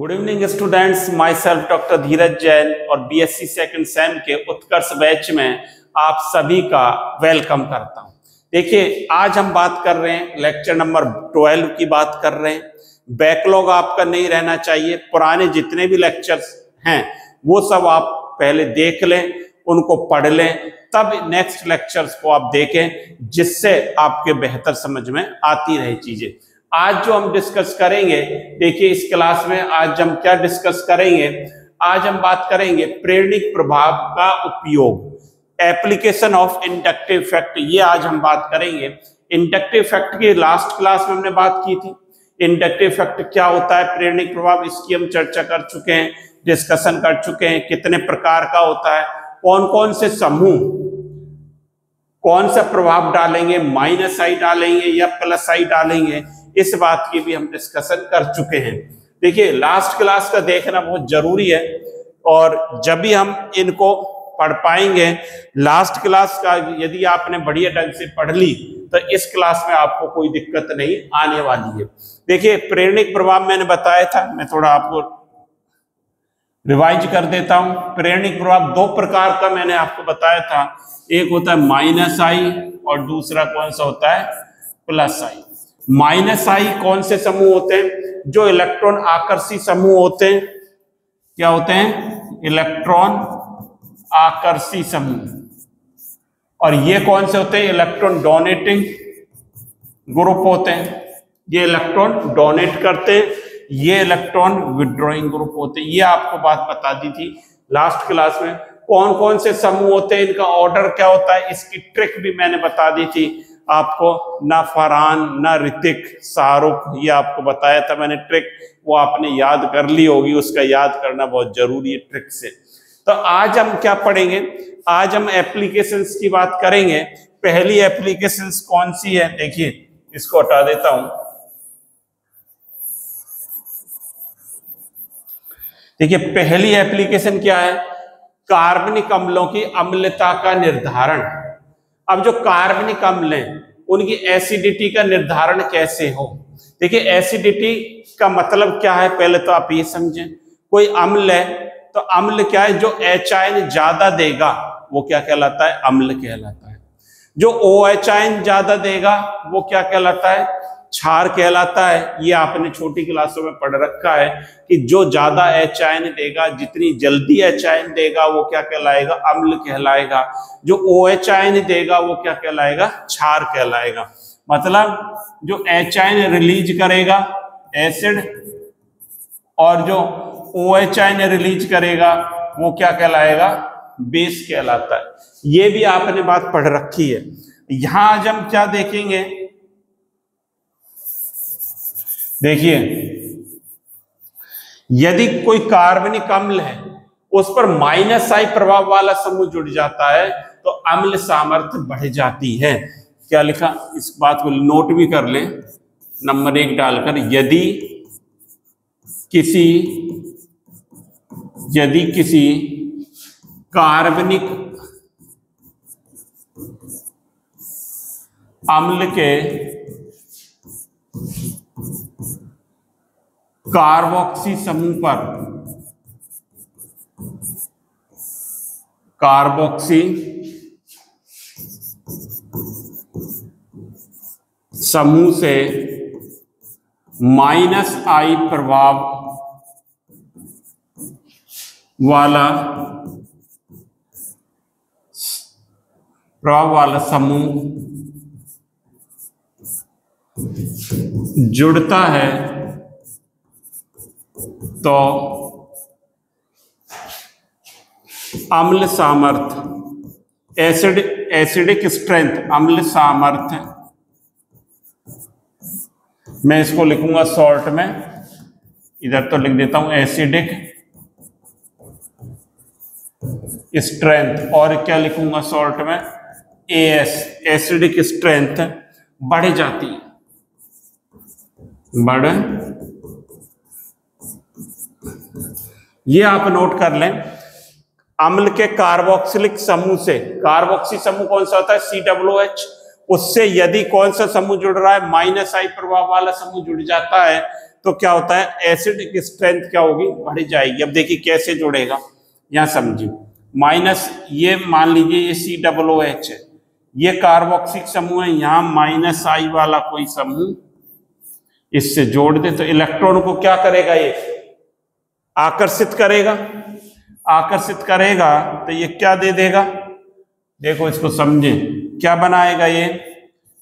Good evening students, myself doctor Dheeraj Jain और BSc second same के उत्कर्ष batch में आप सभी का वेलकम करता हूं। देखिए, आज हम बात कर रहे हैं लेक्चर नंबर 12 की बात कर रहे हैं। बैकलॉग आपका नहीं रहना चाहिए। पुराने जितने भी लेक्चर्स हैं वो सब आप पहले देख लें, उनको पढ़ लें, तब नेक्स्ट लेक्चर्स को आप देखें, जिससे आपके बेहतर समझ में आती रहे चीजें। आज जो हम डिस्कस करेंगे, देखिए इस क्लास में आज हम क्या डिस्कस करेंगे। आज हम बात करेंगे प्रेरणिक प्रभाव का उपयोग, एप्लीकेशन ऑफ इंडक्टिव इफेक्ट। ये आज हम बात करेंगे। इंडक्टिव इफेक्ट की लास्ट क्लास में हमने बात की थी। इंडक्टिव इफेक्ट क्या होता है, प्रेरणिक प्रभाव, इसकी हम चर्चा कर चुके हैं, डिस्कशन कर चुके हैं। कितने प्रकार का होता है, कौन कौन से समूह कौन सा प्रभाव डालेंगे, माइनस आई डालेंगे या प्लस आई डालेंगे, इस बात की भी हम डिस्कशन कर चुके हैं। देखिए, लास्ट क्लास का देखना बहुत जरूरी है, और जब भी हम इनको पढ़ पाएंगे, लास्ट क्लास का यदि आपने बढ़िया ढंग से पढ़ ली तो इस क्लास में आपको कोई दिक्कत नहीं आने वाली है। देखिए, प्रेरणिक प्रभाव मैंने बताया था, मैं थोड़ा आपको रिवाइज कर देता हूं। प्रेरणिक प्रभाव दो प्रकार का मैंने आपको बताया था। एक होता है माइनस आई और दूसरा कौन सा होता है, प्लस आई। माइनस आई कौन से समूह होते हैं, जो इलेक्ट्रॉन आकर्षी समूह होते हैं। क्या होते हैं, इलेक्ट्रॉन आकर्षी समूह। और ये कौन से होते हैं, इलेक्ट्रॉन डोनेटिंग ग्रुप होते हैं। ये इलेक्ट्रॉन डोनेट करते हैं, ये इलेक्ट्रॉन विड्रॉइंग ग्रुप होते हैं। ये आपको बात बता दी थी लास्ट क्लास में। कौन कौन से समूह होते हैं, इनका ऑर्डर क्या होता है, इसकी ट्रिक भी मैंने बता दी थी आपको। ना फरहान ना ऋतिक शाहरुख, ये आपको बताया था मैंने ट्रिक, वो आपने याद कर ली होगी। उसका याद करना बहुत जरूरी है ट्रिक से। तो आज हम क्या पढ़ेंगे, आज हम एप्लीकेशंस की बात करेंगे। पहली एप्लीकेशंस कौन सी है, देखिए इसको हटा देता हूं। देखिए, पहली एप्लीकेशन क्या है, कार्बनिक अम्लों की अम्लता का निर्धारण। अब जो कार्बनिक अम्ल हैं उनकी एसिडिटी का निर्धारण कैसे हो। देखिए, एसिडिटी का मतलब क्या है, पहले तो आप ये समझें। कोई अम्ल है तो अम्ल क्या है, जो H आयन ज्यादा देगा वो क्या कहलाता है, अम्ल कहलाता है। जो OH आयन ज्यादा देगा वो क्या कहलाता है, क्षार कहलाता है। ये आपने छोटी क्लासों में पढ़ रखा है कि जो ज्यादा H आयन देगा, जितनी जल्दी H आयन देगा वो क्या कहलाएगा, अम्ल कहलाएगा। जो OH आयन देगा वो क्या कहलाएगा, क्षार कहलाएगा। मतलब जो H आयन रिलीज करेगा एसिड, और जो OH आयन रिलीज करेगा वो क्या कहलाएगा, बेस कहलाता है। ये भी आपने बात पढ़ रखी है। यहां आज हम क्या देखेंगे, देखिए, यदि कोई कार्बनिक अम्ल है उस पर माइनस आई प्रभाव वाला समूह जुड़ जाता है तो अम्ल सामर्थ्य बढ़ जाती है। क्या लिखा, इस बात को नोट भी कर लें, नंबर 1 डालकर। यदि किसी कार्बनिक अम्ल के कार्बोक्सी समूह पर, कार्बोक्सी समूह से माइनस आई प्रभाव वाला समूह जुड़ता है तो अम्ल सामर्थ्य, एसिडिक स्ट्रेंथ, अम्ल सामर्थ्य, मैं इसको लिखूंगा शॉर्ट में, इधर तो लिख देता हूं एसिडिक स्ट्रेंथ, और क्या लिखूंगा शॉर्ट में, एस, एसिडिक स्ट्रेंथ बढ़ जाती है, बढ़। ये आप नोट कर लें। अम्ल के कार्बोक्सिलिक समूह से, कार्बोक्सी समूह कौन सा होता है, COOH, उससे यदि कौन सा समूह जुड़ रहा है, माइनस आई प्रभाव वाला समूह जुड़ जाता है तो क्या होता है, एसिडिक स्ट्रेंथ क्या होगी, बढ़ जाएगी। अब देखिए कैसे जुड़ेगा, यहाँ समझिए। माइनस ये मान लीजिए ये COOH है, ये कार्बोक्सिक समूह है, यहाँ -I वाला कोई समूह इससे जोड़ दे तो इलेक्ट्रॉन को क्या करेगा, ये आकर्षित करेगा। आकर्षित करेगा तो ये क्या दे देगा, देखो इसको समझे, क्या बनाएगा, ये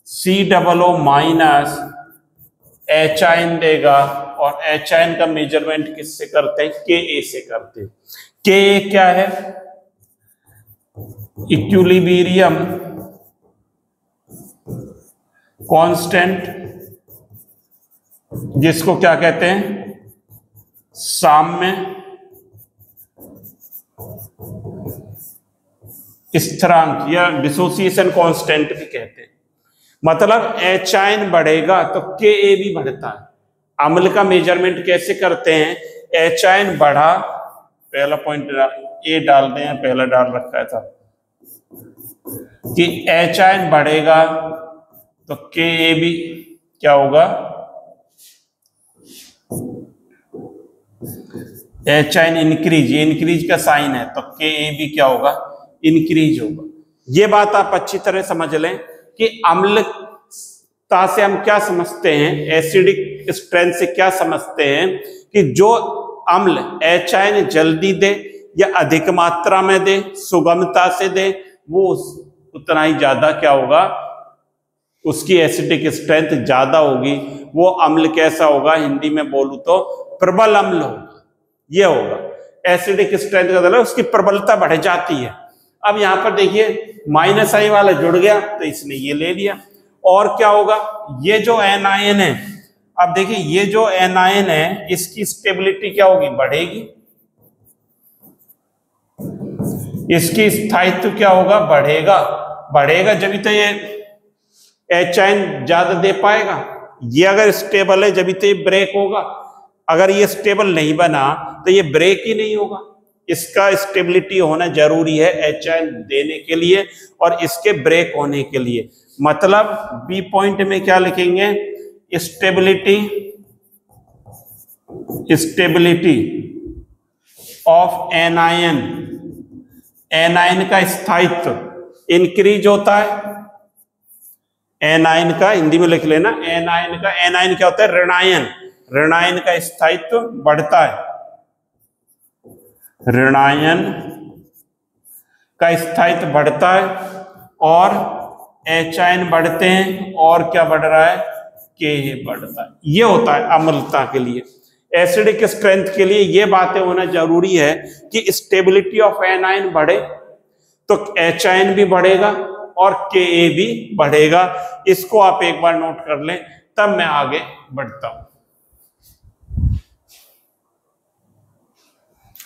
COO- H देगा। और H का मेजरमेंट किससे करते हैं, Ka से करते हैं। Ka क्या है, इक्विलिब्रियम कांस्टेंट, जिसको क्या कहते हैं, साम्य स्थिरांक या डिसोसिएशन कांस्टेंट भी कहते हैं। मतलब H बढ़ेगा तो Ka भी बढ़ता है। अम्ल का मेजरमेंट कैसे करते हैं, H बढ़ा, पहला पॉइंट A डाल दें, पहला डाल रखा था कि H बढ़ेगा तो Ka भी क्या होगा, H इंक्रीज, ये इंक्रीज का साइन है तो Ka भी क्या होगा, इंक्रीज होगा। ये बात आप अच्छी तरह समझ लें कि अम्लता से हम क्या समझते हैं, एसिडिक स्ट्रेंथ से क्या समझते हैं कि जो अम्ल H जल्दी दे या अधिक मात्रा में दे, सुगमता से दे, वो उतना ही ज्यादा क्या होगा, उसकी एसिडिक स्ट्रेंथ ज्यादा होगी। वो अम्ल कैसा होगा, हिंदी में बोलूं तो प्रबल अम्ल होगा। ये होगा एसिडिक स्ट्रेंथ का मतलब उसकी प्रबलता बढ़ जाती है। अब यहां पर देखिए -I वाला जुड़ गया तो इसने ये ले लिया। और क्या होगा, ये जो anion है, अब देखिए ये जो anion है इसकी स्टेबिलिटी क्या होगी, बढ़ेगी। इसकी स्थायित्व क्या होगा, बढ़ेगा। बढ़ेगा जब तो ये H ज्यादा दे पाएगा। ये अगर स्टेबल है जब तो ये ब्रेक होगा। अगर ये स्टेबल नहीं बना तो ये ब्रेक ही नहीं होगा। इसका स्टेबिलिटी होना जरूरी है H देने के लिए और इसके ब्रेक होने के लिए। मतलब बी पॉइंट में क्या लिखेंगे, stability, stability of anion, anion का स्थायित्व इंक्रीज होता है। एनायन का हिंदी में लिख लेना, एनायन का, एनायन क्या होता है, ऋणायन, ऋणायन का स्थायित्व बढ़ता है। ऋणायन का स्थायित्व बढ़ता है और H बढ़ते हैं। और क्या बढ़ रहा है, Ka बढ़ता है। ये होता है अम्लता के लिए। एसिडिक स्ट्रेंथ के लिए ये बातें होना जरूरी है कि स्टेबिलिटी ऑफ एनायन बढ़े तो H भी बढ़ेगा और Ka भी बढ़ेगा। इसको आप एक बार नोट कर लें, तब मैं आगे बढ़ता हूं।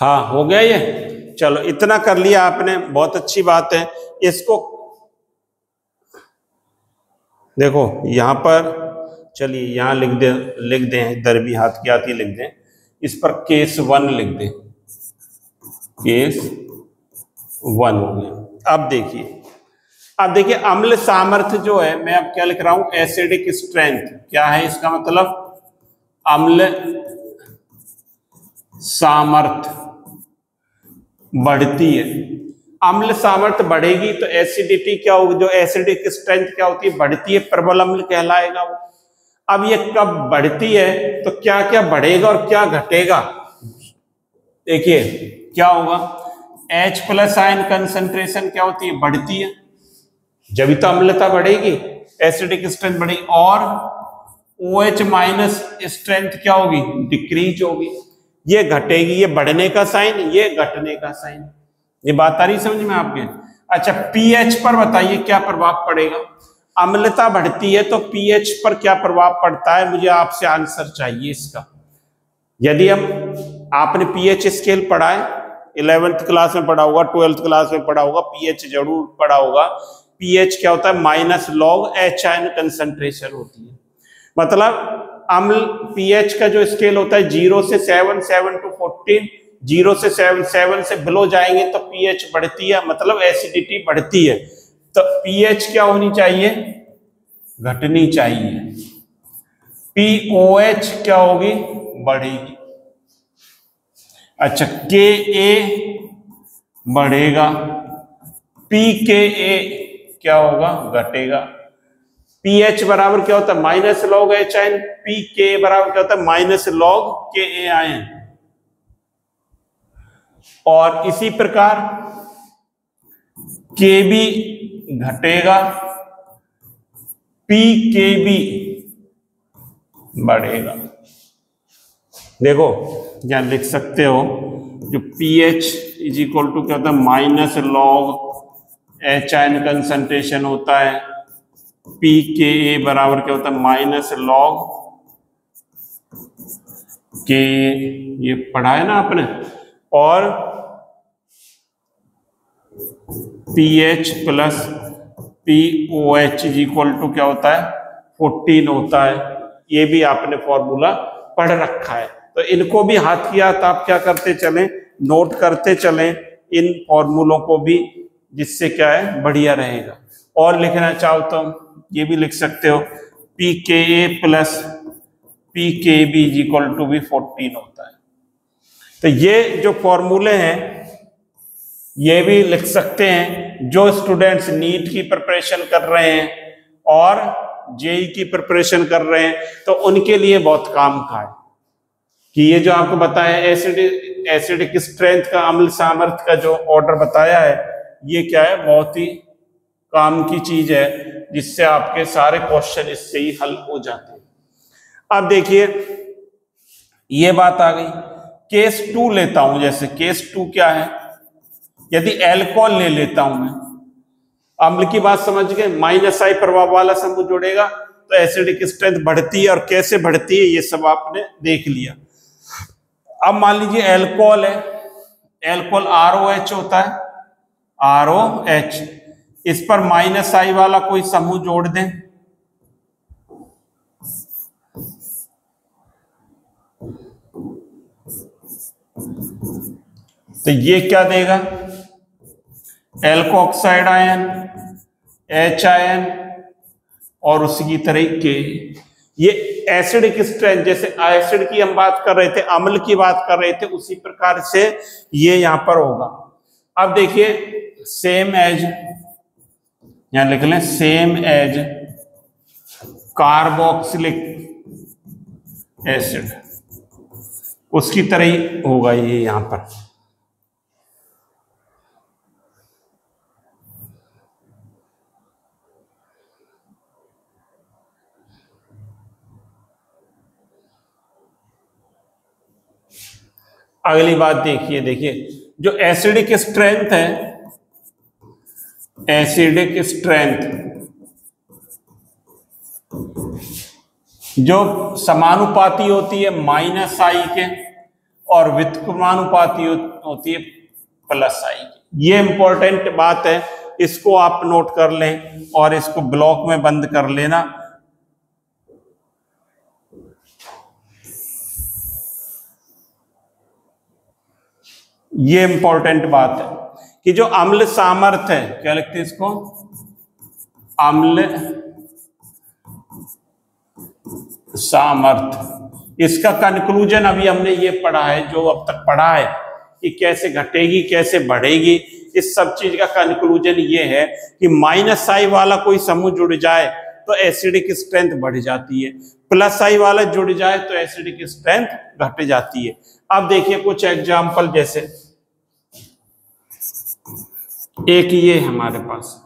हाँ हो गया ये, चलो इतना कर लिया आपने, बहुत अच्छी बात है। इसको देखो यहां पर, चलिए यहां लिख दें दरबी हाथ की आती लिख दें, इस पर केस 1 लिख दें, केस 1 हो गया। अब देखिए अम्ल सामर्थ्य जो है, मैं अब क्या लिख रहा हूं, एसिडिक स्ट्रेंथ क्या है, इसका मतलब अम्ल सामर्थ्य बढ़ती है। अम्ल सामर्थ्य बढ़ेगी तो एसिडिटी क्या होगी, जो एसिडिक स्ट्रेंथ क्या होती है, बढ़ती है, प्रबल अम्ल कहलाएगा वो। अब ये कब बढ़ती है तो क्या क्या बढ़ेगा और क्या घटेगा, देखिए क्या होगा, H+ आयन कंसंट्रेशन क्या होती है, बढ़ती है, जब तो अम्लता बढ़ेगी, एसिडिक स्ट्रेंथ बढ़ेगी। और OH- स्ट्रेंथ क्या होगी, डिक्रीज होगी। ये घटेगी, ये बढ़ने का साइन, ये घटने का साइन। ये बात आ रही समझ में आपके। अच्छा pH पर बताइए क्या प्रभाव पड़ेगा, अम्लता बढ़ती है तो pH पर क्या प्रभाव पड़ता है, मुझे आपसे आंसर चाहिए इसका। यदि हम, आपने pH स्केल पढ़ा है, 11th क्लास में पढ़ा होगा, 12th क्लास में पढ़ा होगा, pH जरूर पढ़ा होगा। pH क्या होता है, -log H आयन कंसंट्रेशन होती है। मतलब अम्ल pH का जो स्केल होता है 0 से 7, 7 to 14, 0 से 7 से बिलो जाएंगे तो pH बढ़ती है, मतलब एसिडिटी बढ़ती है। तो pH क्या होनी चाहिए, घटनी चाहिए। POH क्या होगी, बढ़ेगी। अच्छा, KA बढ़ेगा, PKA क्या होगा, घटेगा। PH बराबर क्या होता है, माइनस लॉग HIN, PK बराबर क्या होता है, माइनस लॉग KAIN। और इसी प्रकार KB घटेगा, PKB बढ़ेगा। देखो यहां लिख सकते हो, जो PH इज इक्वल टू क्या होता है, माइनस लॉग HIN कंसंट्रेशन होता है, PKA बराबर क्या होता है, माइनस लॉग के, ये पढ़ा है ना आपने। और PH plus POH is equal to क्या होता है, 14 होता है। ये भी आपने फॉर्मूला पढ़ रखा है, तो इनको भी हाथ की हाथ आप क्या करते चलें, नोट करते चलें इन फॉर्मूलों को भी, जिससे क्या है, बढ़िया रहेगा। और लिखना चाहो तो ये भी लिख सकते हो, PKA plus PKB is equal to भी 14 होता है। तो ये जो फॉर्मूले हैं ये भी लिख सकते हैं। जो स्टूडेंट्स नीट की प्रिपरेशन कर रहे हैं और जेई की प्रिपरेशन कर रहे हैं, तो उनके लिए बहुत काम का है कि ये जो आपको बताया एसिडिक स्ट्रेंथ का, अम्ल सामर्थ्य का जो ऑर्डर बताया है, ये क्या है, बहुत ही काम की चीज है, जिससे आपके सारे क्वेश्चन इससे ही हल हो जाते हैं। अब देखिए ये बात आ गई। केस 2 लेता हूं, जैसे केस 2 क्या है, यदि एल्कोहल ले लेता हूं मैं, अम्ल की बात समझ गए, -I प्रभाव वाला समूह जुड़ेगा तो एसिडिक स्ट्रेंथ बढ़ती है, और कैसे बढ़ती है ये सब आपने देख लिया। अब मान लीजिए एल्कोहल है, एल्कोहल ROH होता है, ROH, इस पर -I वाला कोई समूह जोड़ दें, तो ये क्या देगा, एल्कोऑक्साइड आयन, HIN और उसी की तरह के। ये एसिडिक स्ट्रेंथ, जैसे एसिड की हम बात कर रहे थे, अम्ल की बात कर रहे थे, उसी प्रकार से ये यहां पर होगा। अब देखिए सेम एज, यहां लिख लें, सेम एज कार्बोक्सिलिक एसिड, उसकी तरह ही होगा ये यहां पर। अगली बात देखिए जो एसिडिक स्ट्रेंथ है, एसिडिक स्ट्रेंथ जो समानुपाती होती है -I के, और व्युत्क्रमानुपाती होती है +I के। ये इंपॉर्टेंट बात है, इसको आप नोट कर लें और इसको ब्लॉक में बंद कर लेना। ये इंपॉर्टेंट बात है कि जो अम्ल सामर्थ्य है, क्या लिखते हैं इसको, अम्ल सामर्थ्य, इसका कंक्लूजन अभी हमने ये पढ़ा है, जो अब तक पढ़ा है कि कैसे घटेगी कैसे बढ़ेगी, इस सब चीज का कंक्लूजन ये है कि -I वाला कोई समूह जुड़ जाए तो एसिडिक स्ट्रेंथ बढ़ जाती है, +I वाला जुड़ जाए तो एसिडिक स्ट्रेंथ घट जाती है। अब देखिए कुछ एग्जाम्पल, जैसे एक ये हमारे पास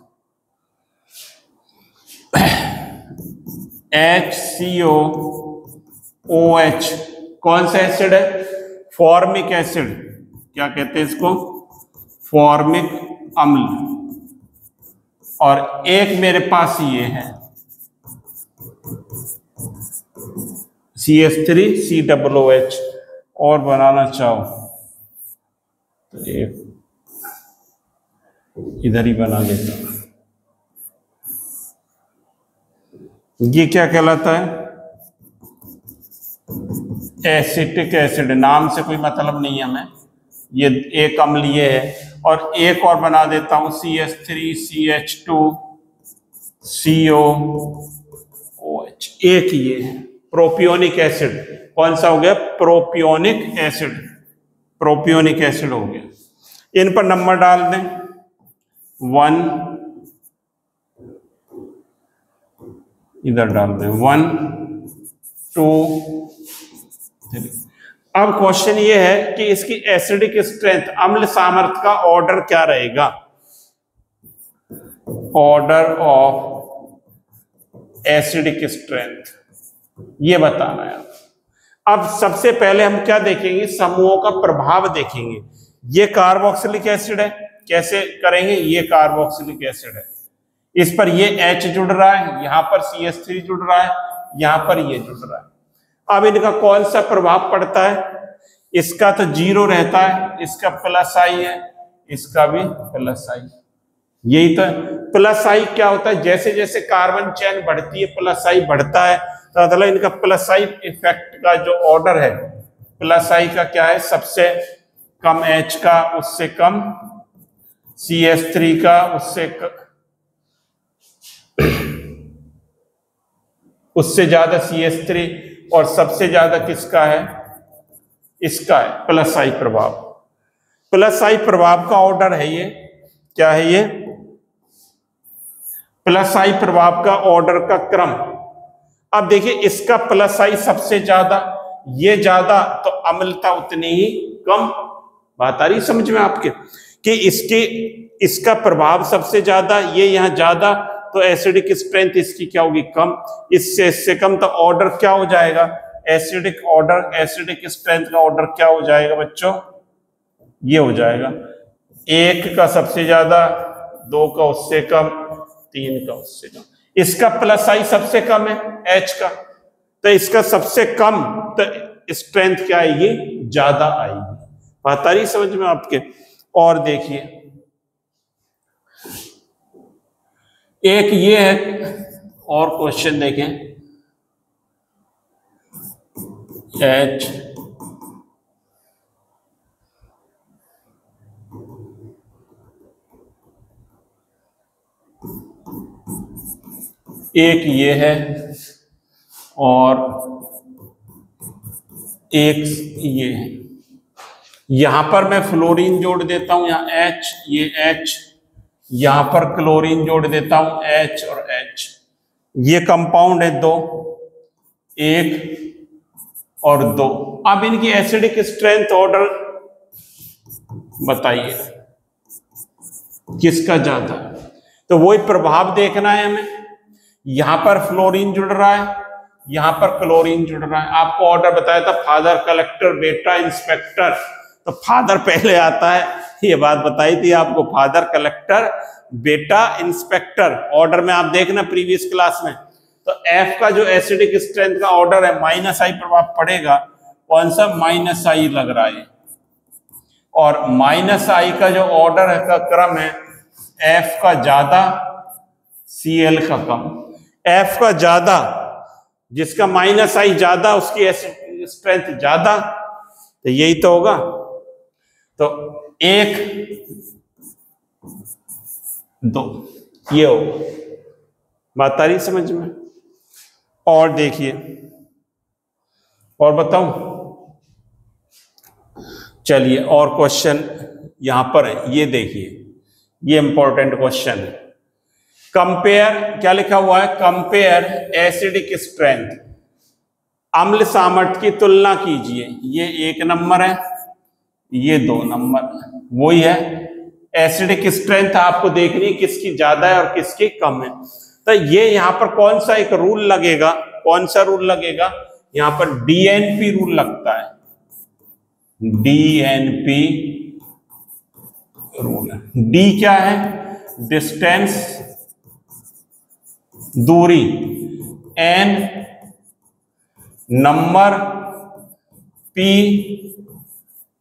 HCOOH, कौन सा एसिड है, फॉर्मिक एसिड, क्या कहते हैं इसको, फॉर्मिक अम्ल। और एक मेरे पास ये है CH3COOH, और बनाना चाहो तो एक इधर ही बना देता हूं। ये क्या कहलाता है, एसिटिक एसिड, नाम से कोई मतलब नहीं है हमें, ये एक अम्ल ये है। और एक और बना देता हूं CH3CH2COOH, एक ये है। प्रोपियोनिक एसिड, कौन सा हो गया? प्रोपियोनिक एसिड, प्रोपियोनिक एसिड हो गया। इन पर नंबर डाल दें 1, इधर डाल दें 1 2 3। अब क्वेश्चन ये है कि इसकी एसिडिक स्ट्रेंथ, अम्ल सामर्थ्य का ऑर्डर क्या रहेगा? ऑर्डर ऑफ एसिडिक स्ट्रेंथ ये बताना है। अब सबसे पहले हम क्या देखेंगे? समूहों का प्रभाव देखेंगे। ये कार्बोक्सिलिक एसिड है, कैसे करेंगे? ये कार्बोक्सिलिक एसिड है, इस पर ये H जुड़ रहा है, यहां पर CH3 जुड़ रहा है, यहां पर ये जुड़ रहा है। अब इनका कौन सा प्रभाव पड़ता है? इसका तो 0 रहता है, इसका प्लस आई है, इसका भी प्लस आई। यही तो प्लस आई क्या होता है? जैसे जैसे कार्बन चेन बढ़ती है प्लस आई बढ़ता है, तो मतलब इनका प्लस आई इफेक्ट का जो ऑर्डर है, प्लस आई का क्या है? सबसे कम H का, उससे कम CH3 का, उससे ज्यादा CH3, और सबसे ज्यादा किसका है? इसका है प्लस आई प्रभाव। प्लस आई प्रभाव का ऑर्डर है ये, क्या है ये? प्लस आई प्रभाव का ऑर्डर का क्रम। अब देखिए इसका प्लस आई सबसे ज्यादा, ये ज्यादा, तो अम्लता उतनी ही कम। बात आ रही समझ में आपके? कि इसका प्रभाव सबसे ज्यादा, ये यहां ज्यादा, तो एसिडिक स्ट्रेंथ इसकी क्या होगी? कम। इससे कम, तो ऑर्डर क्या हो जाएगा? एसिडिक ऑर्डर, एसिडिक स्ट्रेंथ का ऑर्डर क्या हो जाएगा बच्चों? ये हो जाएगा 1 का सबसे ज्यादा, 2 का उससे कम, 3 का उससे कम। इसका प्लस आई सबसे कम है H का, तो इसका सबसे कम, तो स्ट्रेंथ क्या आएगी? ज्यादा आएगी। बात आ रही समझ में आपके? और देखिए एक ये है, और क्वेश्चन देखें, H एक ये है और एक ये है। यहां पर मैं फ्लोरीन जोड़ देता हूं, यहां H, ये H, यहां पर क्लोरीन जोड़ देता हूं H और H। ये कंपाउंड है 2, 1 और 2। अब इनकी एसिडिक स्ट्रेंथ ऑर्डर बताइए किसका ज्यादा? तो वही प्रभाव देखना है हमें। यहां पर फ्लोरीन जुड़ रहा है, यहां पर क्लोरीन जुड़ रहा है। आपको ऑर्डर बताया था फादर कलेक्टर बेटा इंस्पेक्टर, तो फादर पहले आता है, ये बात बताई थी आपको, फादर कलेक्टर बेटा इंस्पेक्टर। ऑर्डर में आप देखना प्रीवियस क्लास में। तो F का जो एसिडिक स्ट्रेंथ का ऑर्डर है माइनस आई प्रभाव पड़ेगा, कौन सा? माइनस आई लग रहा है। और माइनस आई का जो ऑर्डर है का क्रम है, F का ज्यादा, Cl का कम। F का ज्यादा, जिसका माइनस आई ज्यादा, उसकी एसिडिक स्ट्रेंथ ज्यादा, तो यही तो होगा। तो 1 2 ये होगा। बात आ रही समझ में? और देखिए, और बताऊं? चलिए और क्वेश्चन यहां पर है, ये देखिए, ये इंपॉर्टेंट क्वेश्चन है। कंपेयर, क्या लिखा हुआ है? कंपेयर एसिडिक स्ट्रेंथ, अम्ल सामर्थ्य की तुलना कीजिए। ये 1 नंबर है, ये 2 नंबर, वही है। एसिडिक स्ट्रेंथ आपको देखनी है किसकी ज्यादा है और किसकी कम है। तो ये यहां पर कौन सा एक रूल लगेगा? कौन सा रूल लगेगा? यहां पर DNP रूल लगता है, DNP रूल। D क्या है? डिस्टेंस, दूरी, N नंबर, P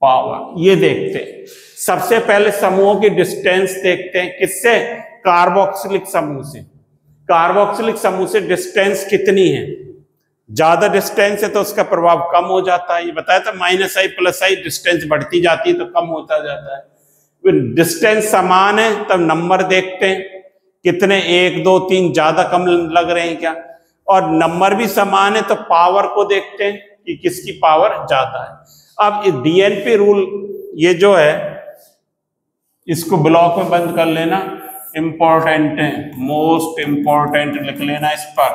पावर। ये देखते हैं सबसे पहले समूहों की डिस्टेंस देखते हैं, किससे? कार्बोक्सिलिक समूह से। कार्बोक्सिलिक समूह से डिस्टेंस कितनी है? ज्यादा डिस्टेंस है तो उसका प्रभाव कम हो जाता है, ये बताया था। माइनस आई प्लस आई, डिस्टेंस बढ़ती जाती है तो कम होता जाता है। फिर डिस्टेंस समान है तब नंबर देखते हैं कितने, 1 2 3, ज्यादा कम लग रहे हैं क्या? और नंबर भी समान है, तो पावर को देखते हैं कि किसकी पावर ज्यादा है। अब डीएनपी रूल ये जो है इसको ब्लॉक में बंद कर लेना, इंपॉर्टेंट है, मोस्ट इंपॉर्टेंट लिख लेना इस पर,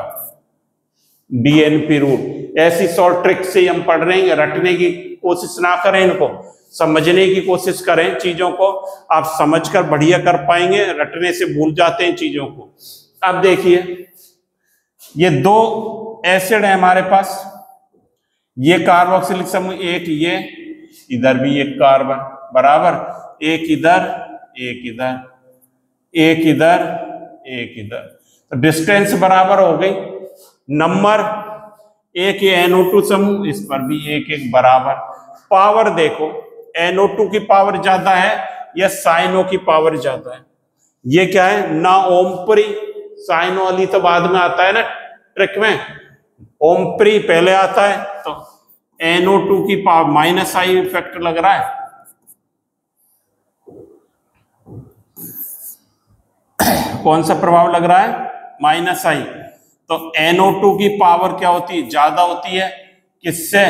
डीएनपी रूल। ऐसी शॉर्ट ट्रिक से हम पढ़ रहे हैं, रटने की कोशिश ना करें, इनको समझने की कोशिश करें। चीजों को आप समझकर बढ़िया कर पाएंगे, रटने से भूल जाते हैं चीजों को। अब देखिए ये दो एसिड है हमारे पास, ये कार्बोक्सिलिक समूह, एक ये, इधर भी एक कार्बन, बराबर, एक इधर एक इधर, एक इधर एक इधर, तो डिस्टेंस बराबर हो गई। नंबर एक ये NO2 समूह, इस पर भी एक एक बराबर। पावर देखो, NO2 की पावर ज्यादा है या साइनो की पावर ज्यादा है? ये क्या है ना, ओमप्री, साइनो वाली तो बाद में आता है ना ट्रिक में, ओमप्री पहले आता है, तो NO2 की पावर माइनस आई इफेक्ट लग रहा है। कौन सा प्रभाव लग रहा है? माइनस आई। तो NO2 की पावर क्या होती है? ज्यादा होती है, किससे?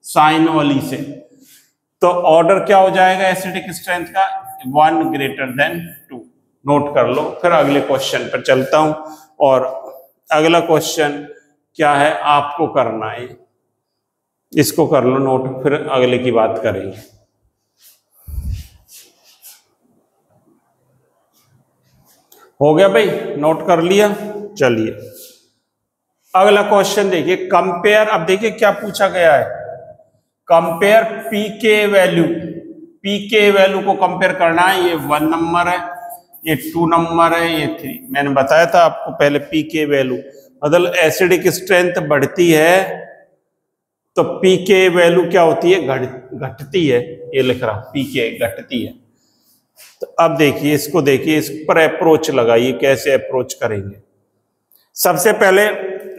साइन वाली से। तो ऑर्डर क्या हो जाएगा एसिडिक स्ट्रेंथ का? 1 ग्रेटर देन 2। नोट कर लो, फिर अगले क्वेश्चन पर चलता हूं। और अगला क्वेश्चन क्या है आपको करना है, इसको कर लो नोट, फिर अगले की बात करेंगे। हो गया भाई, नोट कर लिया? चलिए अगला क्वेश्चन देखिए, कंपेयर। अब देखिए क्या पूछा गया है, कंपेयर पीके वैल्यू। पीके वैल्यू को कंपेयर करना है। ये 1 नंबर है, ये 2 नंबर है, ये 3। मैंने बताया था आपको पहले, पीके वैल्यू मतलब एसिडिक स्ट्रेंथ बढ़ती है तो पीके वैल्यू क्या होती है? घटती है। ये लिख रहा, पीके घटती है। तो अब देखिए इसको, देखिए इस पर अप्रोच लगाइए, कैसे अप्रोच करेंगे। सबसे पहले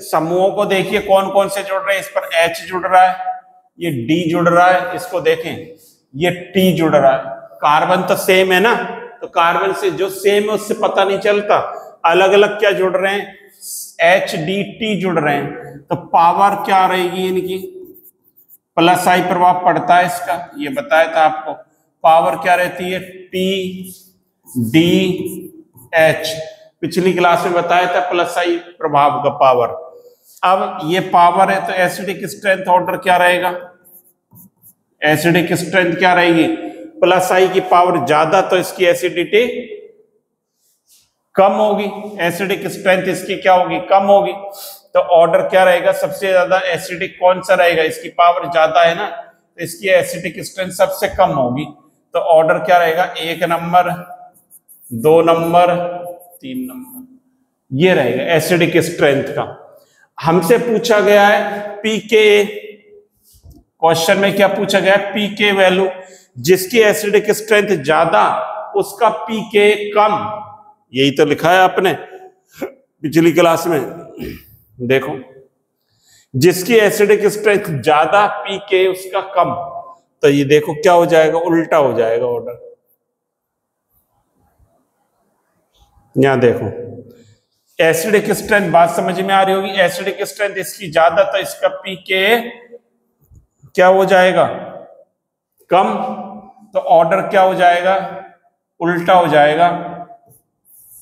समूहों को देखिए कौन कौन से जुड़ रहे हैं। इस पर H जुड़ रहा है, ये D जुड़ रहा है, इसको देखें ये T जुड़ रहा है। कार्बन तो सेम है ना, तो कार्बन से जो सेम है उससे पता नहीं चलता, अलग अलग क्या जुड़ रहे हैं, H D T जुड़ रहे हैं। तो पावर क्या रहेगी इनकी? प्लस आई प्रभाव पड़ता है इसका, ये बताया था आपको। पावर क्या रहती है? T D H, पिछली क्लास में बताया था प्लस आई प्रभाव का पावर। अब ये पावर है तो एसिडिक स्ट्रेंथ ऑर्डर क्या रहेगा? एसिडिक स्ट्रेंथ क्या रहेगी? प्लस आई की पावर ज्यादा तो इसकी एसिडिटी कम होगी, एसिडिक स्ट्रेंथ इसकी क्या होगी? कम होगी। तो ऑर्डर क्या रहेगा? सबसे ज्यादा एसिडिक कौन सा रहेगा? इसकी पावर ज्यादा है ना, तो इसकी एसिडिक स्ट्रेंथ सबसे कम होगी। तो ऑर्डर क्या रहेगा? 1 नंबर, 2 नंबर, 3 नंबर, ये रहेगा एसिडिक स्ट्रेंथ का। हमसे पूछा गया है पीके, क्वेश्चन में क्या पूछा गया है? पीके वैल्यू, जिसकी एसिडिक स्ट्रेंथ ज्यादा उसका पीके कम। यही तो लिखा है आपने पिछली क्लास में, देखो जिसकी एसिडिक स्ट्रेंथ ज्यादा पीके उसका कम। तो ये देखो क्या हो जाएगा? उल्टा हो जाएगा ऑर्डर। यहां देखो एसिडिक स्ट्रेंथ, बात समझ में आ रही होगी। एसिडिक स्ट्रेंथ इसकी ज्यादा तो इसका पीके क्या हो जाएगा? कम। तो ऑर्डर क्या हो जाएगा? उल्टा हो जाएगा।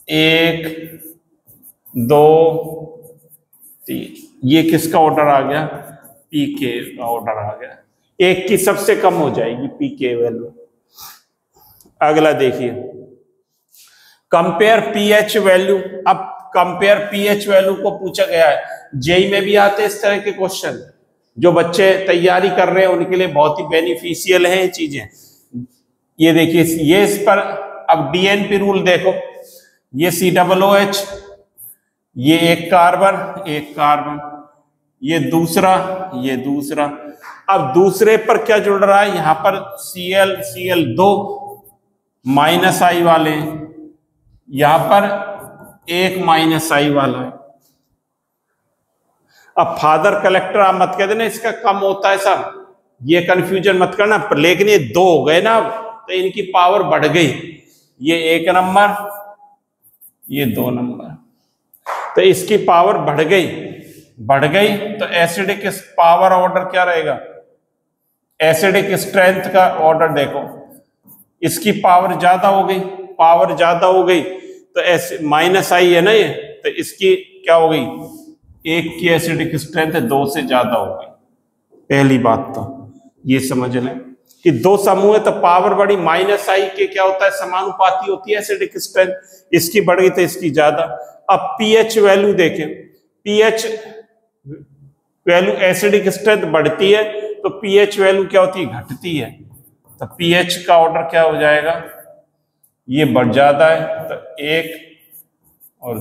1 2 3, ये किसका ऑर्डर आ गया? पीके का ऑर्डर आ गया। 1 की सबसे कम हो जाएगी पीके वैल्यू। अगला देखिए, कंपेयर पीएच वैल्यू। अब कंपेयर पीएच वैल्यू को पूछा गया है, जेई में भी आते हैं इस तरह के क्वेश्चन। जो बच्चे तैयारी कर रहे हैं उनके लिए बहुत ही बेनिफिशियल है ये चीजें। ये देखिए, ये इस पर अब डीएनपी रूल देखो, ये COOH, ये एक कार्बन, ये दूसरा। अब दूसरे पर क्या जुड़ रहा है? यहां पर Cl2 माइनस आई वाले, यहां पर एक माइनस आई वाला है। अब फादर कलेक्टर आप मत कह देना इसका कम होता है सब, ये कंफ्यूजन मत करना। लेकिन ये 2 हो गए ना, अब तो इनकी पावर बढ़ गई। ये 1 नंबर, ये 2 नंबर। तो इसकी पावर बढ़ गई तो एसिडिक पावर ऑर्डर क्या रहेगा, एसिडिक स्ट्रेंथ का ऑर्डर देखो, इसकी पावर ज्यादा हो गई तो ऐसे माइनस आई है ना ये, तो इसकी क्या हो गई, एक की एसिडिक स्ट्रेंथ 2 से ज्यादा हो गई। पहली बात तो ये समझ लें कि 2 समूह है तो पावर बढ़ी, माइनस आई के क्या होता है, समानुपाती होती है एसिडिक स्ट्रेंथ, इसकी बढ़ गई तो इसकी ज्यादा। अब पीएच वैल्यू देखें, पीएच वैल्यू एसिडिक स्ट्रेंथ बढ़ती है तो पीएच वैल्यू क्या होती है, घटती है। तो पीएच का ऑर्डर क्या हो जाएगा, ये बढ़ ज्यादा है तो 1 और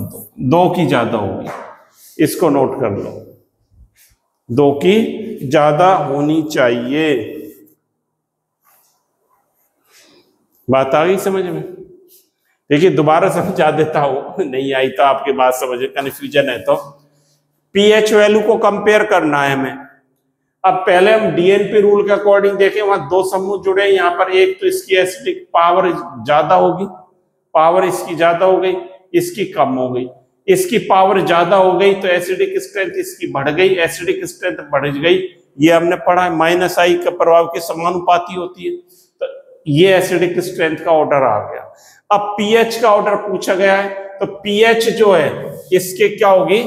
2 की ज्यादा होगी, इसको नोट कर लो, 2 की ज्यादा होनी चाहिए। बात आ गई समझ में? देखिए दोबारा समझा देता हूं, नहीं आई तो आपके बात समझे, कन्फ्यूजन है तो पीएच वैल्यू को कंपेयर करना है हमें। अब पहले हम डीएनपी रूल के अकॉर्डिंग देखें, वहां 2 समूह जुड़े हैं, यहाँ पर एक तो इसकी एसिडिक पावर ज्यादा होगी, पावर इसकी ज्यादा हो गई, इसकी कम हो गई, इसकी पावर ज्यादा हो गई तो एसिडिक स्ट्रेंथ इसकी बढ़ गई, एसिडिक स्ट्रेंथ बढ़ गई, ये हमने पढ़ा है माइनस आई का प्रभाव के समानुपाती होती है, तो ये एसिडिक स्ट्रेंथ का ऑर्डर आ गया। अब पीएच का ऑर्डर पूछा गया है तो पीएच जो है इसके क्या होगी,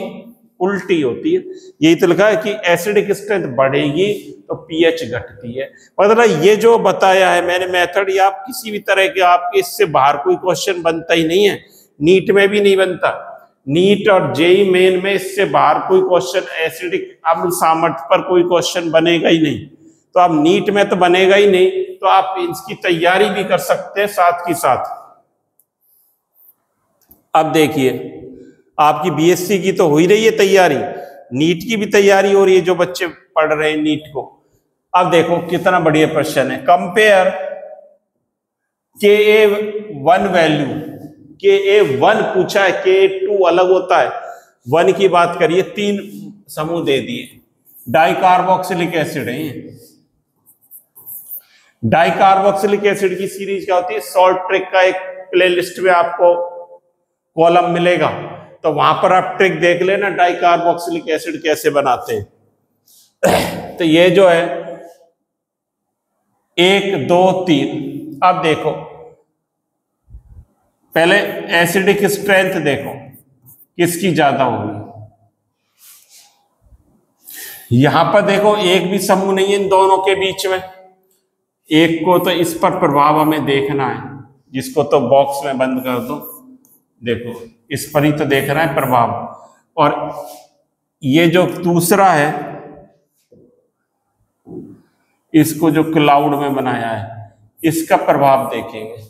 उल्टी होती है। यही तो लिखा है कि एसिडिक स्ट्रेंथ बढ़ेगी तो पीएच घटती है। मतलब ये जो बताया है मैंने मेथड, या आप किसी भी तरह के आपके इससे बाहर कोई क्वेश्चन बनता ही नहीं है, नीट में भी नहीं बनता, नीट और जेई मेन में इससे बाहर कोई क्वेश्चन एसिडिक अम्ल सामर्थ्य पर कोई क्वेश्चन बनेगा ही नहीं। तो आप नीट में तो बनेगा ही नहीं, तो आप इसकी तैयारी भी कर सकते हैं साथ ही साथ। अब देखिए आपकी बीएससी की तो हो ही रही है तैयारी, नीट की भी तैयारी हो रही है जो बच्चे पढ़ रहे हैं नीट को। अब देखो कितना बढ़िया प्रश्न है, कंपेयर Ka1 वैल्यू, Ka1 पूछा है, Ka2 अलग होता है, 1 की बात करिए, 3 समूह दे दिए, डाइकार्बोक्सिलिक एसिड है। डाइकार्बोक्सिलिक एसिड की सीरीज क्या होती है, सॉल्ट ट्रिक का एक प्लेलिस्ट में आपको कॉलम मिलेगा, तो वहां पर आप ट्रिक देख लेना डाइकार्बोक्सिलिक एसिड कैसे बनाते हैं। तो ये जो है 1 2 3, अब देखो पहले एसिडिक स्ट्रेंथ देखो किसकी ज्यादा होगी, यहां पर देखो एक भी समूह नहीं है इन दोनों के बीच में, एक को तो इस पर प्रभाव हमें देखना है, जिसको तो बॉक्स में बंद कर दो, देखो इस पर ही तो देखना है प्रभाव। और ये जो दूसरा है इसको जो क्लाउड में बनाया है, इसका प्रभाव देखेंगे।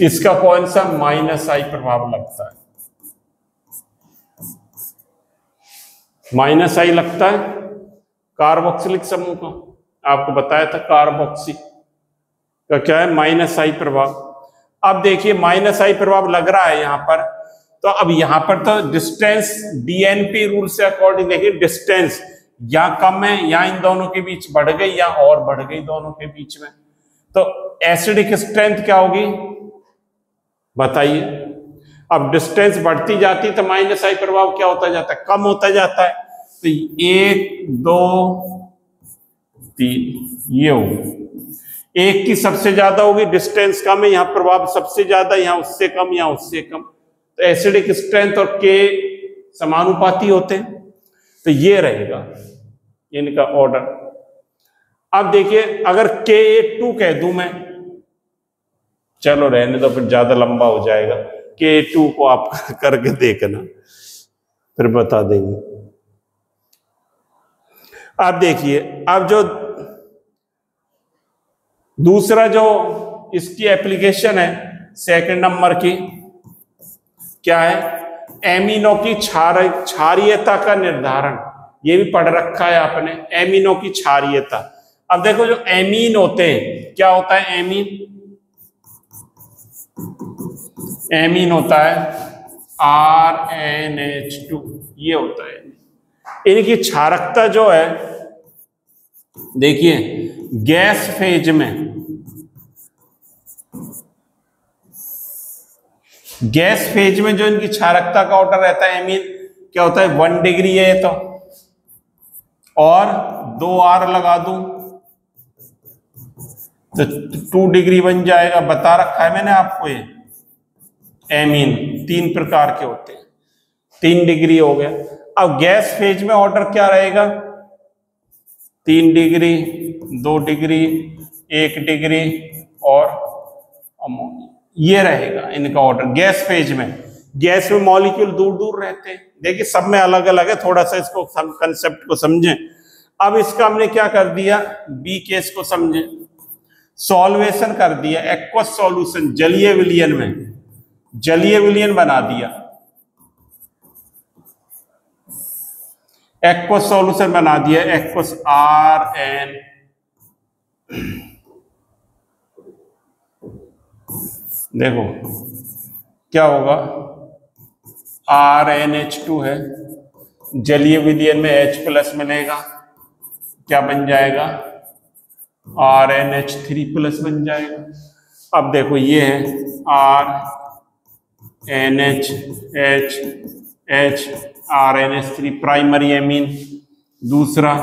इसका कौन सा माइनस आई प्रभाव लगता है, माइनस आई लगता है कार्बोक्सिलिक समूह का, आपको बताया था कार्बोक्सी का क्या है, माइनस आई प्रभाव। अब देखिए माइनस आई प्रभाव लग रहा है यहां पर, तो अब यहां पर तो डिस्टेंस डीएनपी रूल से अकॉर्डिंग देखिए, डिस्टेंस या कम है या इन दोनों के बीच बढ़ गई या और बढ़ गई दोनों के बीच में, तो एसिडिक स्ट्रेंथ क्या होगी बताइए। अब डिस्टेंस बढ़ती जाती तो माइनस आई प्रभाव क्या होता जाता है, कम होता जाता है। तो 1 2 3 ये होगी, एक की सबसे ज्यादा होगी, डिस्टेंस कम है, यहाँ प्रभाव सबसे ज्यादा, यहाँ उससे कम, यहाँ उससे कम, तो एसिडिक स्ट्रेंथ और के समानुपाती होते हैं, तो ये रहेगा इनका ऑर्डर। अब देखिए अगर Ka2 कह दूं मैं, चलो रहने दो फिर ज्यादा लंबा हो जाएगा, Ka2 को आप करके देखना फिर बता देंगे। अब देखिए अब जो दूसरा जो इसकी एप्लीकेशन है सेकंड नंबर की, क्या है, एमिनो की क्षारीयता का निर्धारण, ये भी पढ़ रखा है आपने, एमिनो की क्षारीयता। अब देखो जो एमीन होते हैं, क्या होता है एमीन, एमीन होता है RNH2, ये होता है। इनकी क्षारकता जो है देखिए गैस फेज में गैस फेज में जो इनकी क्षारकता का ऑर्डर रहता है एमीन क्या होता है 1 डिग्री है तो, और 2R लगा दूं तो 2 डिग्री बन जाएगा। बता रखा है मैंने आपको ये एमीन 3 प्रकार के होते हैं, 3 डिग्री हो गया। अब गैस फेज में ऑर्डर क्या रहेगा 3 डिग्री 2 डिग्री 1 डिग्री और अमोनिया, ये रहेगा इनका ऑर्डर गैस फेज में। गैस में मॉलिक्यूल दूर दूर रहते हैं, देखिए सब में अलग अलग है, थोड़ा सा इसको कंसेप्ट को समझें। अब इसका हमने क्या कर दिया बी केस को समझें, सॉल्वेशन कर दिया एक्वस सॉल्यूशन, जलीय विलयन में जलीय विलयन बना दिया, एक्वस सॉल्यूशन बना दिया, एक्वस RN देखो क्या होगा RnH2 है, जलीय विलयन में H+ मिलेगा, क्या बन जाएगा RnH3+ बन जाएगा। अब देखो ये है RnH RnH3 प्राइमरी एमीन, दूसरा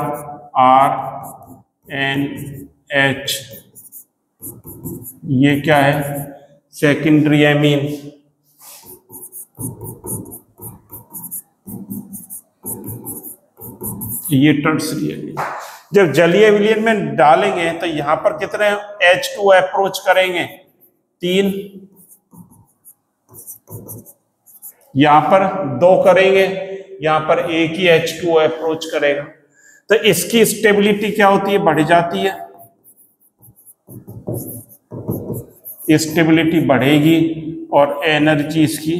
RnH ये क्या है सेकेंडरी एमीन, ये टर्सरी एमीन। जब जलीय विलयन में डालेंगे तो यहां पर कितने H2 अप्रोच करेंगे 3, यहां पर 2 करेंगे, यहां पर एक ही H2 अप्रोच करेगा, तो इसकी स्टेबिलिटी क्या होती है बढ़ जाती है, स्टेबिलिटी बढ़ेगी और एनर्जी इसकी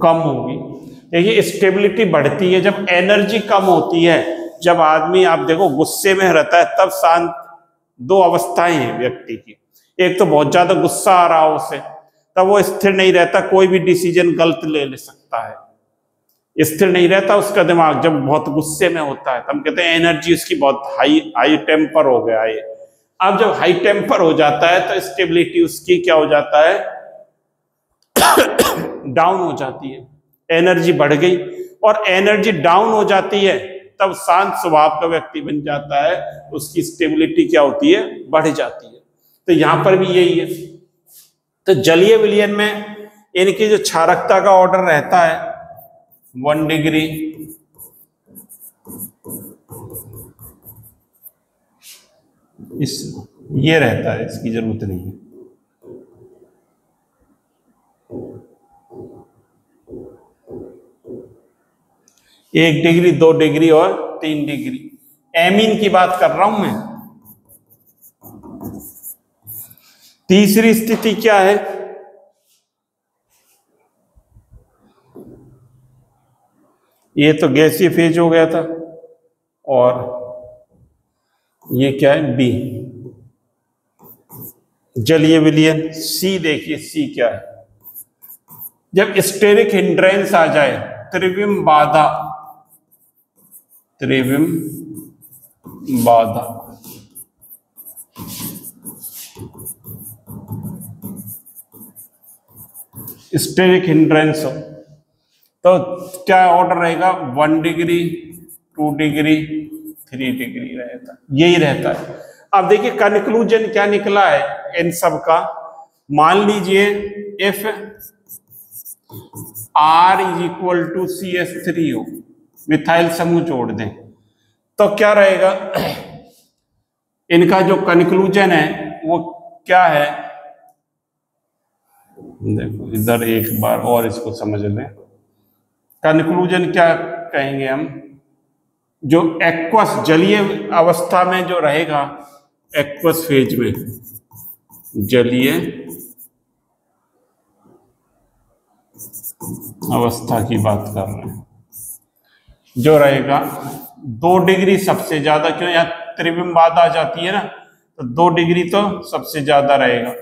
कम होगी। देखिए स्टेबिलिटी बढ़ती है जब एनर्जी कम होती है, जब आदमी आप देखो गुस्से में रहता है तब शांत, 2 अवस्थाएं हैं व्यक्ति की, एक तो बहुत ज्यादा गुस्सा आ रहा हो उसे तब वो स्थिर नहीं रहता, कोई भी डिसीजन गलत ले सकता है, स्थिर नहीं रहता उसका दिमाग। जब बहुत गुस्से में होता है तब हम कहते हैं एनर्जी उसकी बहुत हाई टेम्पर हो गया है। अब जब हाई टेम्पर हो जाता है तो स्टेबिलिटी उसकी क्या हो जाता है डाउन हो जाती है, एनर्जी बढ़ गई और एनर्जी डाउन हो जाती है तब शांत स्वभाव का व्यक्ति बन जाता है, उसकी स्टेबिलिटी क्या होती है बढ़ जाती है। तो यहां पर भी यही है। तो जलीय विलयन में इनकी जो क्षारकता का ऑर्डर रहता है 1 डिग्री, ये रहता है, इसकी जरूरत नहीं है। एक डिग्री 2 डिग्री और 3 डिग्री एमीन की बात कर रहा हूं मैं। तीसरी स्थिति क्या है ये तो गैसीय फेज हो गया था और ये क्या है बी जलीय विलयन। सी देखिए सी क्या है, जब स्टेरिक हिंड्रेंस आ जाए त्रिविम बाधा, त्रिविम बाधा स्टेरिक हिंड्रेंस हो तो क्या ऑर्डर रहेगा 1 डिग्री 2 डिग्री 3 डिग्री रहता, यही रहता है। अब देखिए कंक्लूजन क्या निकला है इन सब का। मान लीजिए इफ R = CH3 हो, मिथाइल समूह जोड़ दें तो क्या रहेगा इनका जो कंक्लूजन है वो क्या है। देखो इधर एक बार और इसको समझ लें, कंक्लूजन क्या कहेंगे हम, जो एक्वस जलीय अवस्था में जो रहेगा एक्वस फेज में जलीय अवस्था की बात कर रहे हैं, जो रहेगा 2 डिग्री सबसे ज्यादा, क्यों यहाँ त्रिविम बाधा आ जाती है ना, तो 2 डिग्री तो सबसे ज्यादा रहेगा,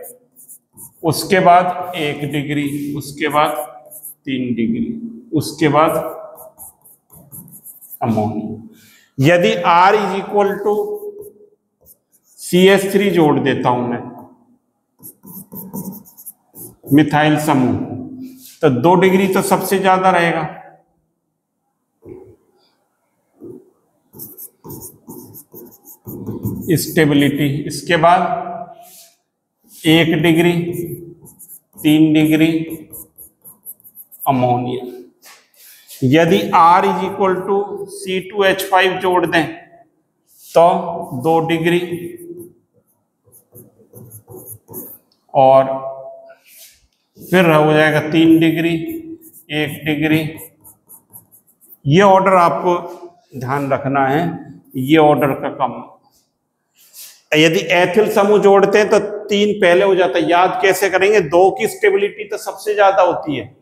उसके बाद 1 डिग्री, उसके बाद 3 डिग्री, उसके बाद अमोनिया। यदि R = CH3 जोड़ देता हूं मैं मिथाइल समूह, तो 2 डिग्री तो सबसे ज्यादा रहेगा। स्टेबिलिटी, इसके बाद 1 डिग्री, 3 डिग्री अमोनिया। यदि R is equal to C2H5 जोड़ दें तो 2 डिग्री और फिर हो जाएगा 3 डिग्री, 1 डिग्री। ये ऑर्डर आपको ध्यान रखना है, ये ऑर्डर का कम। यदि एथिल समूह जोड़ते हैं तो 3 पहले हो जाता है। याद कैसे करेंगे? 2 की स्टेबिलिटी तो सबसे ज्यादा होती है,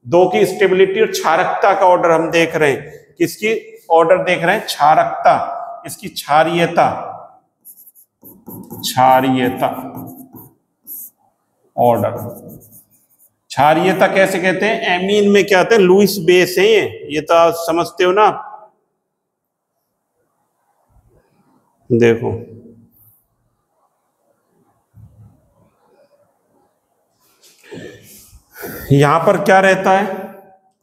2 की स्टेबिलिटी और क्षारकता का ऑर्डर हम देख रहे हैं। किसकी ऑर्डर देख रहे हैं? क्षारकता, इसकी क्षारीयता, क्षारीयता ऑर्डर। क्षारीयता कैसे कहते हैं? एमीन में क्या आते हैं? लुईस बेस है ये तो आप समझते हो ना। देखो यहां पर क्या रहता है?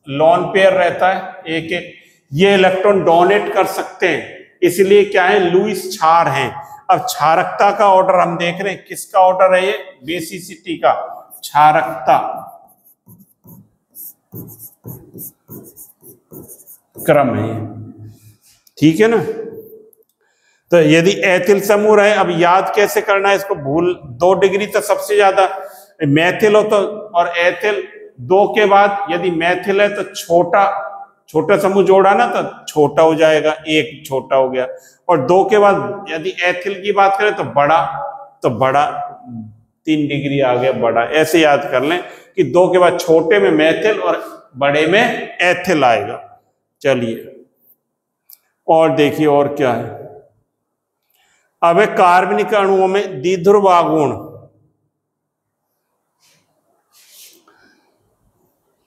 लॉन पेयर रहता है, एक एक। ये इलेक्ट्रॉन डोनेट कर सकते हैं, इसलिए क्या है? लुईस क्षार हैं। अब क्षारकता का ऑर्डर हम देख रहे हैं, किसका ऑर्डर है ये? बेसिसिटी का, क्षारकता क्रम है ये, ठीक है ना। तो यदि एथिल समूह रहे, अब याद कैसे करना है इसको? भूल 2 डिग्री तो सबसे ज्यादा मैथिल हो तो, और एथिल 2 के बाद यदि मैथिल है तो छोटा समूह जोड़ा ना तो छोटा हो जाएगा, 1 छोटा हो गया। और 2 के बाद यदि एथिल की बात करें तो बड़ा 3 डिग्री आ गया बड़ा। ऐसे याद कर लें कि 2 के बाद छोटे में मैथिल और बड़े में एथिल आएगा। चलिए और देखिए और क्या है। अब कार्बनिक अणुओं में द्विध्रुव आघूर्ण,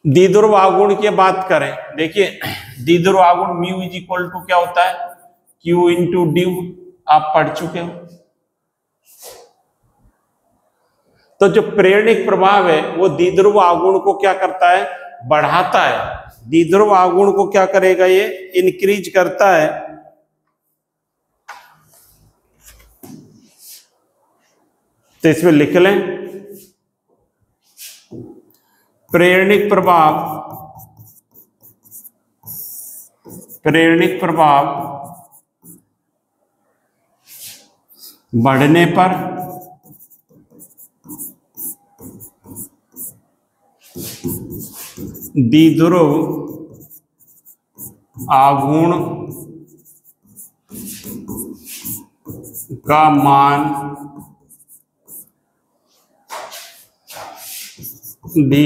द्विध्रुव आघूर्ण की बात करें, देखिए द्विध्रुव आघूर्ण म्यू इज इक्वल टू क्या होता है? Q इंटू ड्यू, आप पढ़ चुके हो। तो जो प्रेरणिक प्रभाव है वो द्विध्रुव आघूर्ण को क्या करता है? बढ़ाता है। द्विध्रुव आघूर्ण को क्या करेगा? ये इंक्रीज करता है। तो इसमें लिख लें प्रेरणिक प्रभाव बढ़ने पर द्विध्रुव आघूर्ण का मान भी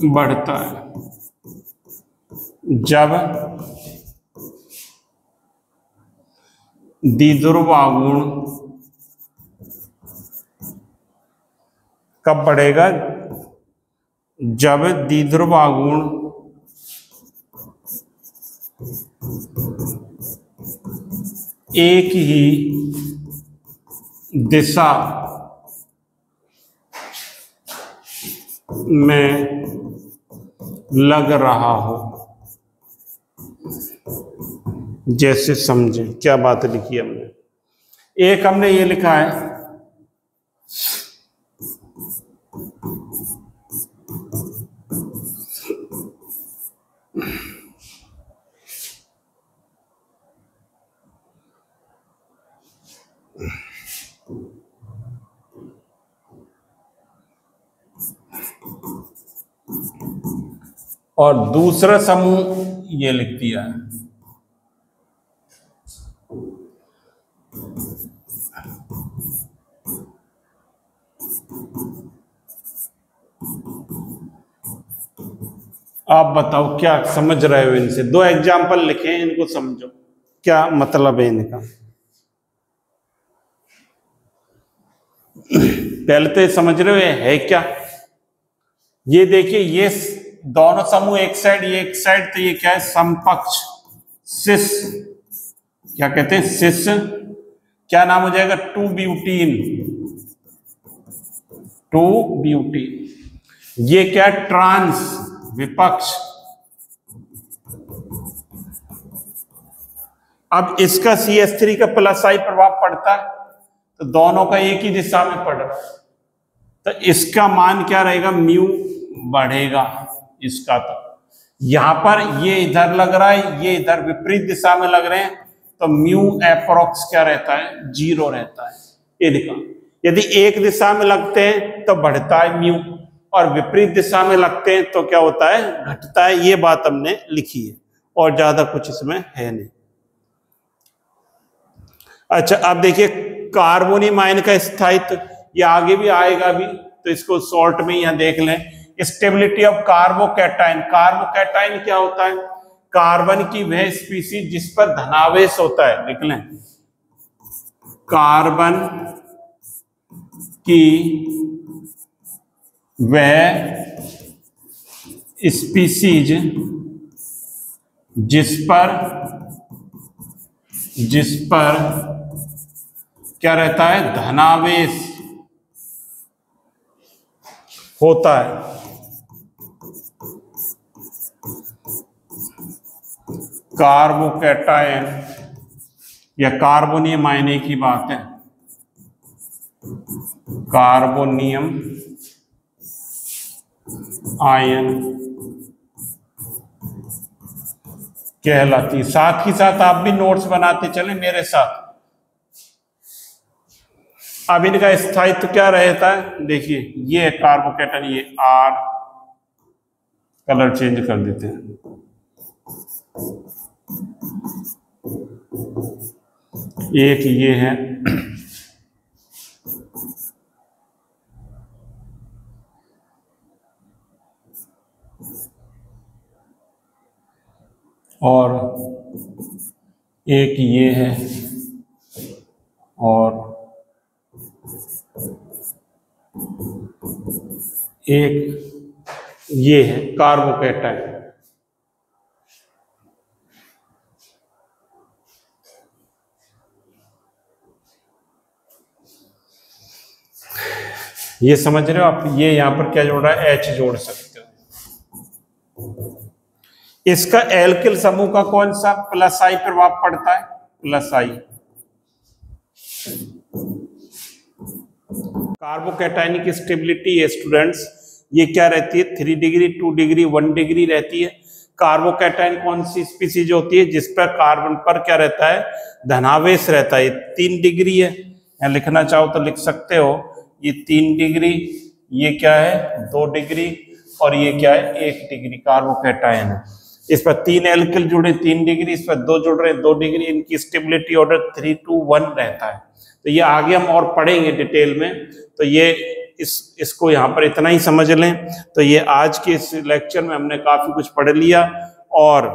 बढ़ता है जब द्विध्रुव आघूर्ण कब बढ़ेगा? जब द्विध्रुव आघूर्ण एक ही दिशा में लग रहा हो। जैसे समझे क्या बात लिखी हमने? एक हमने ये लिखा है और दूसरा समूह ये लिख दिया है। आप बताओ क्या समझ रहे हो इनसे? 2 एग्जाम्पल लिखे हैं, इनको समझो क्या मतलब है इनका। पहले तो ये समझ रहे हो है क्या? ये देखिए ये दोनों समूह एक साइड, ये एक साइड, तो ये क्या है? समपक्ष सिस, क्या कहते हैं? सिस। क्या नाम हो जाएगा? 2 ब्यूटीन टू ब्यूटी। ये क्या, ट्रांस विपक्ष। अब इसका CH3 का प्लस आई प्रभाव पड़ता है, तो दोनों का एक ही दिशा में पड़ रहा है, तो इसका मान क्या रहेगा, म्यू बढ़ेगा इसका। तो यहां पर ये इधर लग रहा है, ये इधर विपरीत दिशा में लग रहे हैं, तो म्यू एप्रोक्स क्या रहता है, 0 रहता है। ये दिखा, यदि एक दिशा में लगते हैं तो बढ़ता है म्यू, और विपरीत दिशा में लगते हैं तो क्या होता है, घटता है। ये बात हमने लिखी है, और ज्यादा कुछ इसमें है नहीं। अच्छा, अब देखिए कार्बोनियम आयन का स्थायित्व, ये आगे भी आएगा भी, तो इसको शॉर्ट में यहां देख लें। Stability of carbocation. कार्बोकैटायन क्या होता है, कार्बन की वह स्पीसीज जिस पर धनावेश होता है, लिख लें, कार्बन की वह स्पीसीज जिस पर क्या रहता है, धनावेश होता है। कार्बोकैटायन या कार्बोनियम आयन की बात है, कार्बोनियम आयन कहलाती। साथ ही साथ आप भी नोट्स बनाते चले मेरे साथ। अब इनका स्थायित्व क्या रहता है, देखिए ये कार्बोकैटायन, ये आर, कलर चेंज कर देते हैं, एक ये है, और एक ये है, और एक ये है कार्बोकैटायन। ये समझ रहे हो आप, ये यहां पर क्या जोड़ रहा है, H जोड़ सकते हो। इसका एल्किल समूह का कौन सा प्लस आई प्रभाव पड़ता है, प्लस आई। कार्बोकैटायन की स्टेबिलिटी है स्टूडेंट्स, ये क्या रहती है, 3 डिग्री, 2 डिग्री, 1 डिग्री रहती है। कार्बोकैटायन कौन सी स्पीसीज होती है, जिस पर कार्बन पर क्या रहता है, धनावेश रहता है। 3 डिग्री है, या लिखना चाहो तो लिख सकते हो, ये 3 डिग्री, ये क्या है 2 डिग्री, और ये क्या है 1 डिग्री कार्बोकैटायन है। इस पर 3 एल्किल जुड़े 3 डिग्री, इस पर 2 जुड़ रहे 2 डिग्री। इनकी स्टेबिलिटी ऑर्डर 3 to 1 रहता है। तो ये आगे हम और पढ़ेंगे डिटेल में, तो ये इसको यहाँ पर इतना ही समझ लें। तो ये आज के इस लेक्चर में हमने काफी कुछ पढ़ लिया, और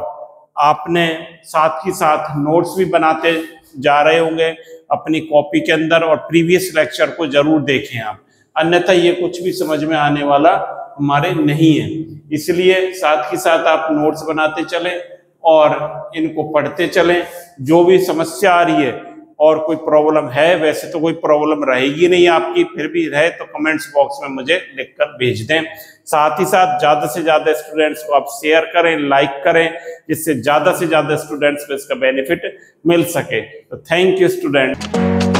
आपने साथ ही साथ नोट्स भी बनाते जा रहे होंगे अपनी कॉपी के अंदर, और प्रीवियस लेक्चर को जरूर देखें आप, अन्यथा ये कुछ भी समझ में आने वाला हमारे नहीं है। इसलिए साथ ही साथ आप नोट्स बनाते चलें और इनको पढ़ते चलें। जो भी समस्या आ रही है और कोई प्रॉब्लम है, वैसे तो कोई प्रॉब्लम रहेगी नहीं आपकी, फिर भी रहे तो कमेंट्स बॉक्स में मुझे लिखकर भेज दें। साथ ही साथ ज्यादा से ज्यादा स्टूडेंट्स को आप शेयर करें, लाइक करें, जिससे ज्यादा से ज्यादा स्टूडेंट्स को इसका बेनिफिट मिल सके। तो थैंक यू स्टूडेंट।